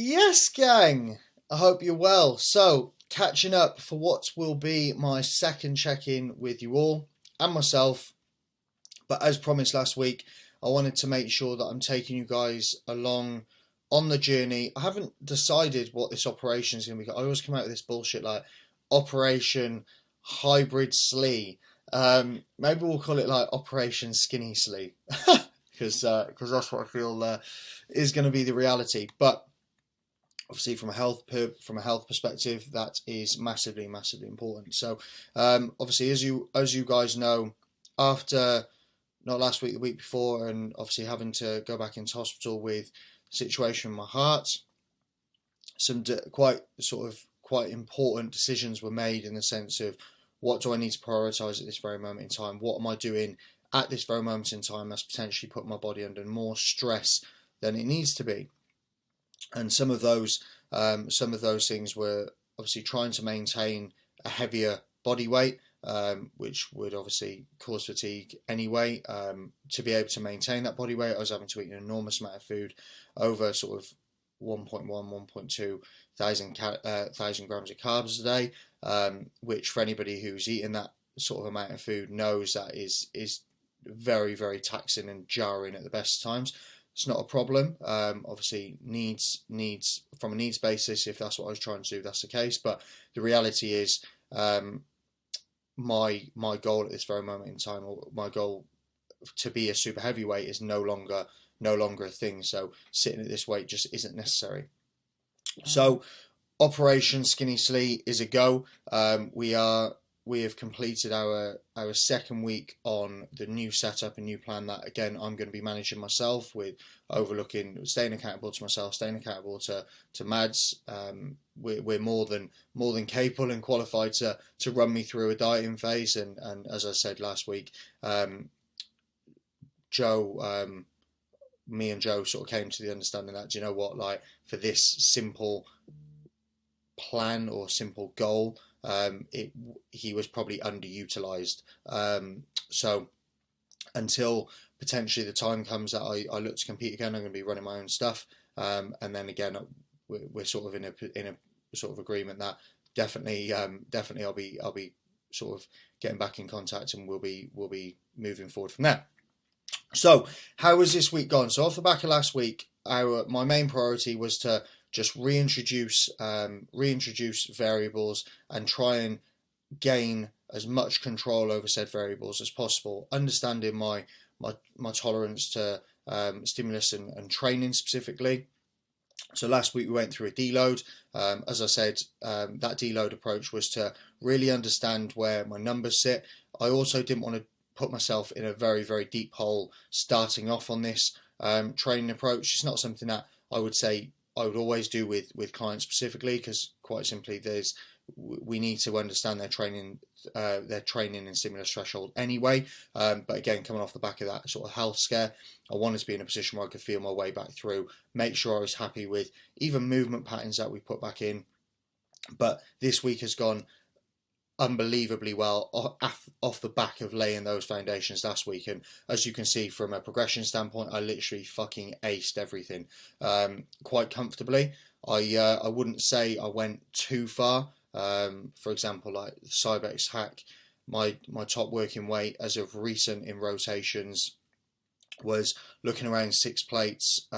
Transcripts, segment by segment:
Yes, gang. I hope you're well. So, catching up for what will be my second check-in with you all and myself. But as promised last week, I wanted to make sure that I'm taking you guys along on the journey. I haven't decided what this operation is going to be. I always come out with this bullshit like Operation Hybrid Slee. Maybe we'll call it like Operation Skinny Slee, because that's what I feel is going to be the reality. But obviously from a health perspective, that is massively important. So obviously, as you guys know, after not last week, the week before, and obviously having to go back into hospital with the situation in my heart, some quite important decisions were made in the sense of what do I need to prioritize at this very moment in time? What am I doing at this very moment in time that's potentially put my body under more stress than it needs to be? And some of those things were obviously trying to maintain a heavier body weight, which would obviously cause fatigue anyway. To be able to maintain that body weight, I was having to eat an enormous amount of food, over sort of 1.1, 1.2 thousand grams of carbs a day, which for anybody who's eaten that sort of amount of food knows that is very, very taxing and jarring at the best times. It's not a problem. Obviously, needs from a needs basis. If that's what I was trying to do, that's the case. But the reality is, my goal at this very moment in time, or my goal to be a super heavyweight, is no longer a thing. So sitting at this weight just isn't necessary. So Operation Skinny Slee is a go. We have completed our second week on the new setup and new plan that, again, I'm going to be managing myself, with staying accountable to myself, staying accountable to Mads. We're more than capable and qualified to run me through a dieting phase. And as I said last week, me and Joe sort of came to the understanding that, do you know what, like, for this simple plan or simple goal, he was probably underutilized. So until potentially the time comes that I look to compete again, I'm going to be running my own stuff. And then again, we're sort of in a sort of agreement that definitely I'll be sort of getting back in contact, and we'll be moving forward from there. So how has this week gone? So off the back of last week, my main priority was to just reintroduce variables and try and gain as much control over said variables as possible, understanding my tolerance to stimulus and training specifically. So last week we went through a deload. As I said, that deload approach was to really understand where my numbers sit. I also didn't want to put myself in a very, very deep hole starting off on this training approach. It's not something that I would say I would always do with clients specifically, because quite simply we need to understand their training and stimulus threshold anyway. But again, coming off the back of that sort of health scare, I wanted to be in a position where I could feel my way back through, make sure I was happy with even movement patterns that we put back in. But this week has gone unbelievably well off the back of laying those foundations last week. And as you can see from a progression standpoint, I literally fucking aced everything quite comfortably. I wouldn't say I went too far. For example, like the Cybex hack, my top working weight as of recent in rotations was looking around 6 plates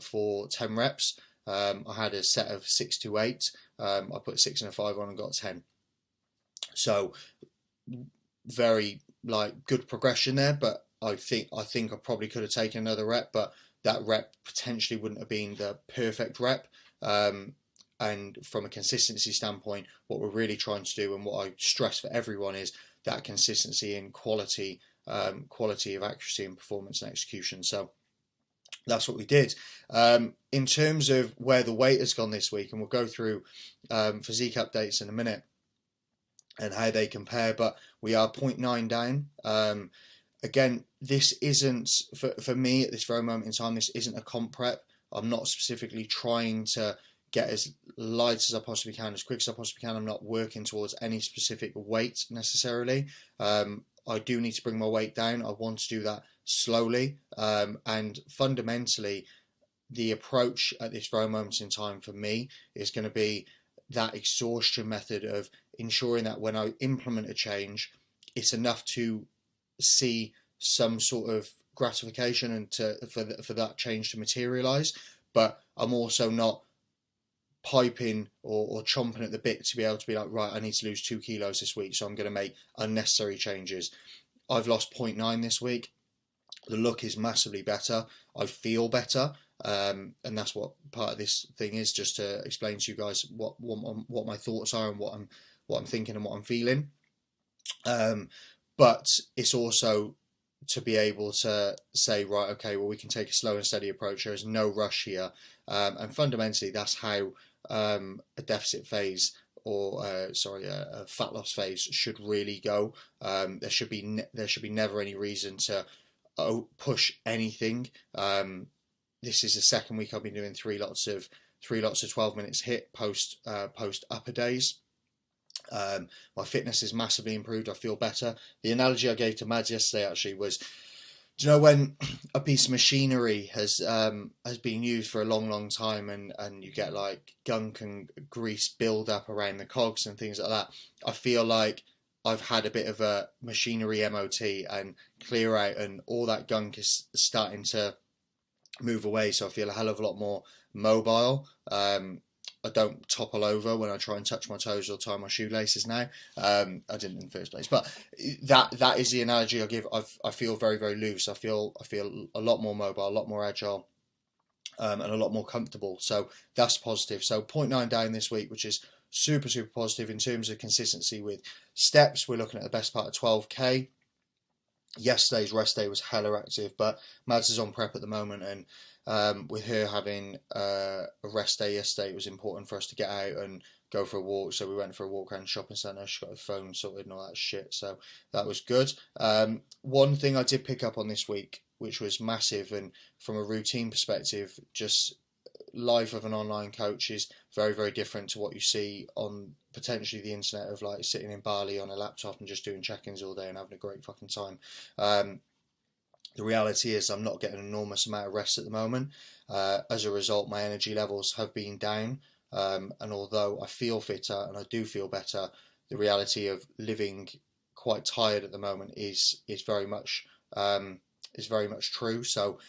for 10 reps. I had a set of 6 to 8. I put 6 and a 5 on and got 10. So very good progression there, but I think I probably could have taken another rep, but that rep potentially wouldn't have been the perfect rep. And from a consistency standpoint, what we're really trying to do, and what I stress for everyone, is that consistency in quality of accuracy and performance and execution. So that's what we did. In terms of where the weight has gone this week, and we'll go through physique updates in a minute and how they compare, but we are 0.9 down. Again, this isn't, for me at this very moment in time, this isn't a comp prep. I'm not specifically trying to get as light as I possibly can, as quick as I possibly can. I'm not working towards any specific weight necessarily. I do need to bring my weight down. I want to do that slowly. And fundamentally, the approach at this very moment in time for me is going to be that exhaustion method of ensuring that when I implement a change, it's enough to see some sort of gratification and for that change to materialize, but I'm also not piping or chomping at the bit to be able to be like, right, I need to lose 2 kilos this week, so I'm going to make unnecessary changes. I've lost 0.9 this week. The look is massively better. I feel better, and that's what part of this thing is, just to explain to you guys what my thoughts are and what I'm thinking and what I'm feeling. But it's also to be able to say, right, okay, well, we can take a slow and steady approach. There is no rush here, and fundamentally, that's how a deficit phase or a fat loss phase should really go. There should be never any reason to push anything. This is the second week I've been doing three lots of 12 minutes hit post upper days. My fitness is massively improved. I feel better. The analogy I gave to Mads yesterday actually was, do you know when a piece of machinery has been used for a long time and you get like gunk and grease build up around the cogs and things like that? I feel like I've had a bit of a machinery MOT and clear out, and all that gunk is starting to move away, so I feel a hell of a lot more mobile. I don't topple over when I try and touch my toes or tie my shoelaces now. I didn't in the first place, but that is the analogy I give. I feel very, very loose. I feel a lot more mobile, a lot more agile, and a lot more comfortable. So that's positive. So 0.9 down this week, which is super, super positive in terms of consistency with steps. We're looking at the best part of 12k. Yesterday's rest day was hella active, but Mads is on prep at the moment, and with her having a rest day yesterday, it was important for us to get out and go for a walk. So we went for a walk around the shopping centre. She got her phone sorted and all that shit, so that was good. One thing I did pick up on this week, which was massive, and from a routine perspective, just life of an online coach is very, very different to what you see on potentially the internet of like sitting in Bali on a laptop and just doing check-ins all day and having a great fucking time. The reality is I'm not getting an enormous amount of rest at the moment. As a result, my energy levels have been down, and although I feel fitter and I do feel better, the reality of living quite tired at the moment is very much true. So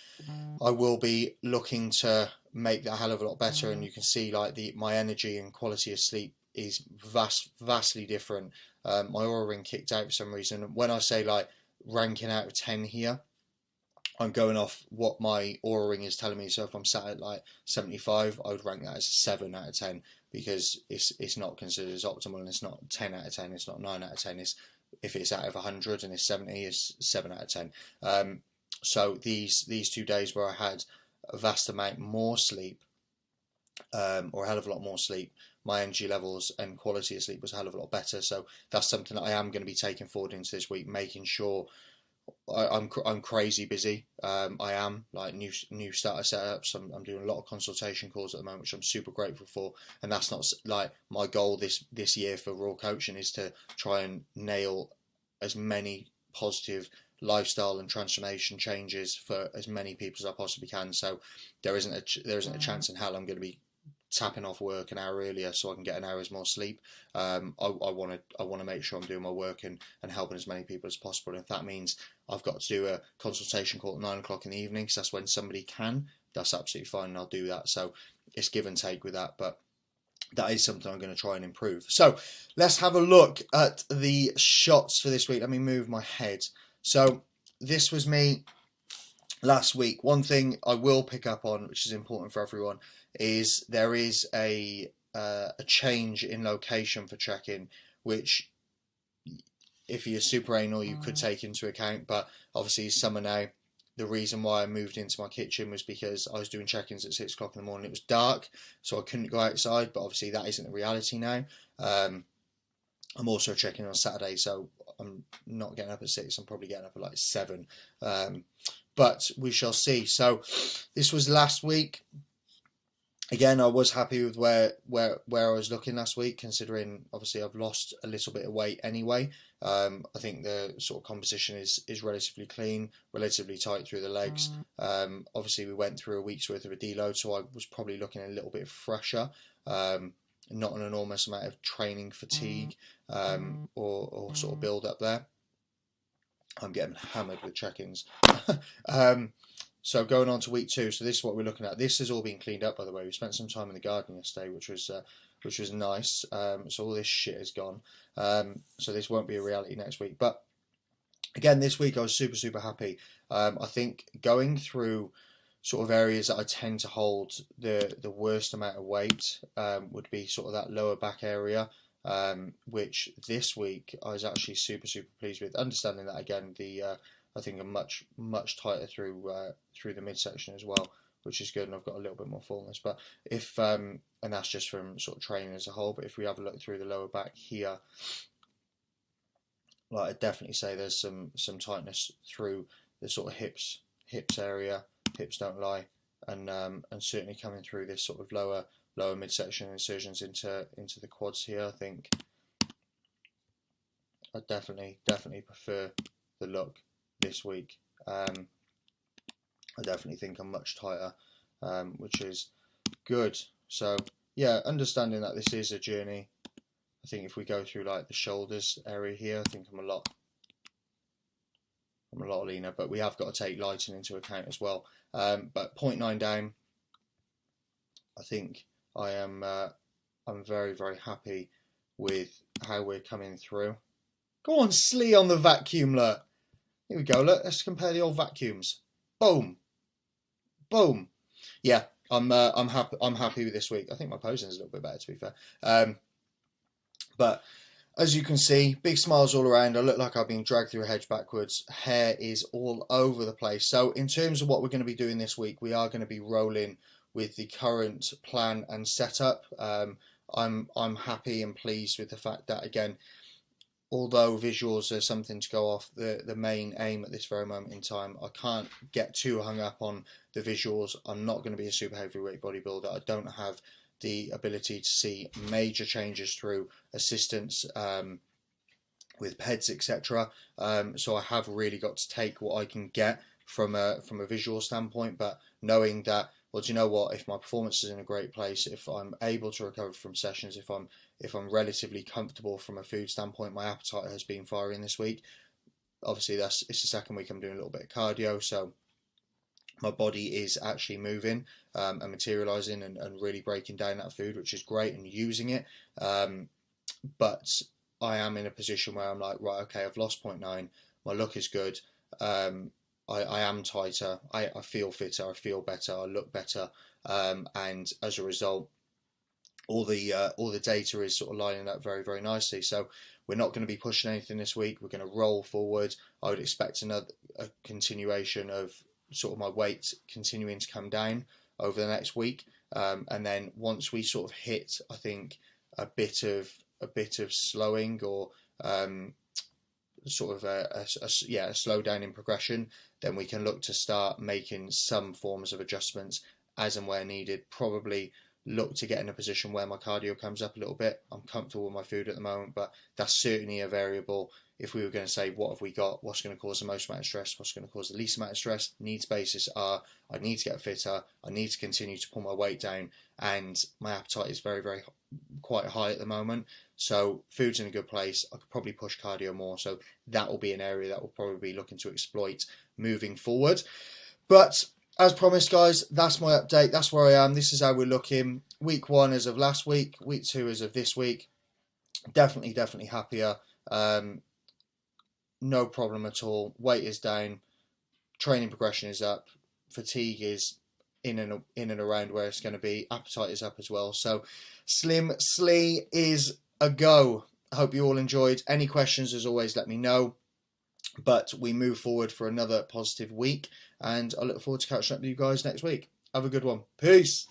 I will be looking to make that a hell of a lot better, and you can see like my energy and quality of sleep is vastly different. My Oura ring kicked out for some reason. When I say like ranking out of 10 here, I'm going off what my Oura ring is telling me. So if I'm sat at like 75, I would rank that as a 7 out of 10, because it's not considered as optimal, and it's not 10 out of 10, it's not 9 out of 10. If it's out of 100 and it's 70, it's 7 out of 10. So these 2 days where I had a vast amount more sleep, or a hell of a lot more sleep, my energy levels and quality of sleep was a hell of a lot better. So that's something that I am going to be taking forward into this week, making sure I'm crazy busy. I am like new starter setups. I'm doing a lot of consultation calls at the moment, which I'm super grateful for. And that's not like my goal this year for Raw Coaching is to try and nail as many positive lifestyle and transformation changes for as many people as I possibly can. So there isn't a chance in hell I'm going to be tapping off work an hour earlier so I can get an hour's more sleep. I want to make sure I'm doing my work and helping as many people as possible. And if that means I've got to do a consultation call at 9 o'clock in the evening, because that's when somebody can, that's absolutely fine, and I'll do that. So it's give and take with that, but that is something I'm going to try and improve. So let's have a look at the shots for this week. Let me move my head. So this was me last week. One thing I will pick up on, which is important for everyone, is there is a change in location for check-in, which if you're super anal you could take into account, but obviously it's summer now. The reason why I moved into my kitchen was because I was doing check-ins at 6 o'clock in the morning. It was dark, so I couldn't go outside, but obviously that isn't the reality now. I'm also checking on Saturday, so I'm not getting up at 6, I'm probably getting up at like 7. But we shall see. So this was last week. Again, I was happy with where I was looking last week, considering obviously I've lost a little bit of weight anyway. I think the sort of composition is relatively clean, relatively tight through the legs. Obviously, we went through a week's worth of a deload, so I was probably looking a little bit fresher. Not an enormous amount of training fatigue or sort of build up there. I'm getting hammered with check-ins. So going on to week 2, so this is what we're looking at. This has all been cleaned up, by the way. We spent some time in the garden yesterday, which was nice. So all this shit is gone. So this won't be a reality next week. But again, this week I was super happy. I think going through sort of areas that I tend to hold the worst amount of weight would be sort of that lower back area. Which this week I was actually super pleased with. Understanding that again, I think I'm much tighter through the midsection as well, which is good, and I've got a little bit more fullness. But if and that's just from sort of training as a whole. But if we have a look through the lower back here, like I'd definitely say there's some tightness through the sort of hips area. Hips don't lie, and certainly coming through this sort of lower midsection incisions into the quads here. I think I definitely prefer the look this week. I definitely think I'm much tighter, which is good. So yeah, understanding that this is a journey. I think if we go through like the shoulders area here, I think I'm a lot leaner, but we have got to take lighting into account as well. But 0.9 down, I think I am I'm very happy with how we're coming through. Go on, Slee on the vacuum, look. Here we go, look, let's compare the old vacuums. Boom. Boom. Yeah, I'm happy with this week. I think my posing is a little bit better, to be fair. But as you can see, big smiles all around. I look like I've been dragged through a hedge backwards. Hair is all over the place. So in terms of what we're going to be doing this week, we are going to be rolling with the current plan and setup. I'm happy and pleased with the fact that, again, although visuals are something to go off, the main aim at this very moment in time, I can't get too hung up on the visuals. I'm not going to be a super heavyweight bodybuilder. I don't have the ability to see major changes through assistance with PEDs, etc. So I have really got to take what I can get from a visual standpoint, but knowing that, well, do you know what? If my performance is in a great place, if I'm able to recover from sessions, if I'm relatively comfortable from a food standpoint, my appetite has been firing this week. Obviously, it's the second week I'm doing a little bit of cardio, so my body is actually moving and materializing and really breaking down that food, which is great, and using it. But I am in a position where I'm like, right, okay, I've lost 0.9. My look is good. I am tighter. I feel fitter. I feel better. I look better. And as a result, all the data is sort of lining up very nicely. So we're not going to be pushing anything this week. We're going to roll forward. I would expect a continuation of sort of my weight continuing to come down over the next week, and then once we sort of hit, I think, a bit of slowing or sort of a slowdown in progression, then we can look to start making some forms of adjustments as and where needed. Probably look to get in a position where my cardio comes up a little bit. I'm comfortable with my food at the moment, but that's certainly a variable. If we were going to say, what have we got? What's going to cause the most amount of stress? What's going to cause the least amount of stress? Needs basis are, I need to get fitter. I need to continue to pull my weight down, and my appetite is very quite high at the moment. So food's in a good place. I could probably push cardio more. So that will be an area that we'll probably be looking to exploit moving forward. But as promised, guys, that's my update. That's where I am. This is how we're looking. Week 1 as of last week. Week 2 as of this week. Definitely happier. No problem at all. Weight is down. Training progression is up. Fatigue is in and around where it's going to be. Appetite is up as well. So Slim Slee is a go. I hope you all enjoyed. Any questions, as always, let me know. But we move forward for another positive week, and I look forward to catching up with you guys next week. Have a good one. Peace.